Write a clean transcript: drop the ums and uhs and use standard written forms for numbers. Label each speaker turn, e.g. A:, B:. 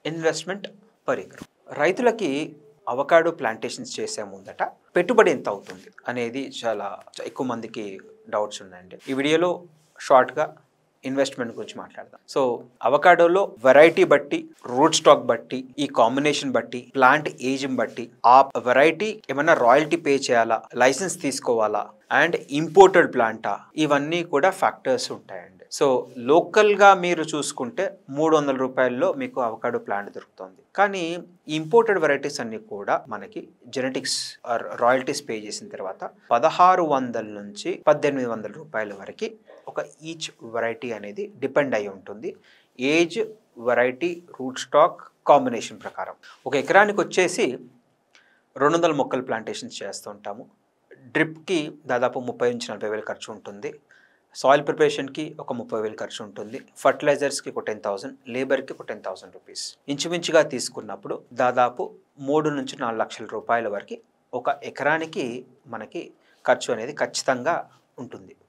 A: Investment per acre. రైతులకి avocado plantations చేసే ముందట పెట్టుబడి ఎంత అవుతుంది అనేది చాలా ఎక్కువ మందికి డౌట్స్ ఉన్నాయండి. ఈ వీడియోలో షార్ట్గా ఇన్వెస్ట్మెంట్ గురించి మాట్లాడదాం. సో అవకాడోలో వెరైటీ బట్టి, రూట్ స్టాక్ బట్టి, ఈ కాంబినేషన్ బట్టి, ప్లాంట్ ఏజ్ బట్టి, ఆ వెరైటీ ఏమైనా రాయల్టీ పే చేయాలా, లైసెన్స్ తీసుకోవాలా, అండ్ ఇంపోర్టెడ్ ప్లాంటా, ఇవన్నీ కూడా ఫ్యాక్టర్స్ ఉంటాయండి. సో లోకల్గా మీరు చూసుకుంటే 300 రూపాయల్లో మీకు అవకాడో ప్లాంట్ దొరుకుతుంది. కానీ ఇంపోర్టెడ్ వెరైటీస్ అన్ని కూడా మనకి జెనెటిక్స్ రాయల్టీస్ పే చేసిన తర్వాత 1600 నుంచి 1800 రూపాయల వరకు ఒక ఈచ్ వెరైటీ అనేది డిపెండ్ అయి ఉంటుంది. Age, variety, root stock combination ప్రకారం. ఒక ఎకరానికి వచ్చేసి 200 మొక్కలు ప్లాంటేషన్స్ చేస్తూ ఉంటాము. డ్రిప్కి దాదాపు 30 నుంచి 40 వేలు ఖర్చు ఉంటుంది. సాయిల్ ప్రిపరేషన్కి ఒక 30,000 ఖర్చు ఉంటుంది. ఫర్టిలైజర్స్కి ఒక 10,000, లేబర్కి ఒక 10,000 రూపీస్. ఇంచుమించుగా తీసుకున్నప్పుడు దాదాపు 3 నుంచి 4 లక్షల రూపాయల వరకు ఒక ఎకరానికి మనకి ఖర్చు అనేది ఖచ్చితంగా ఉంటుంది.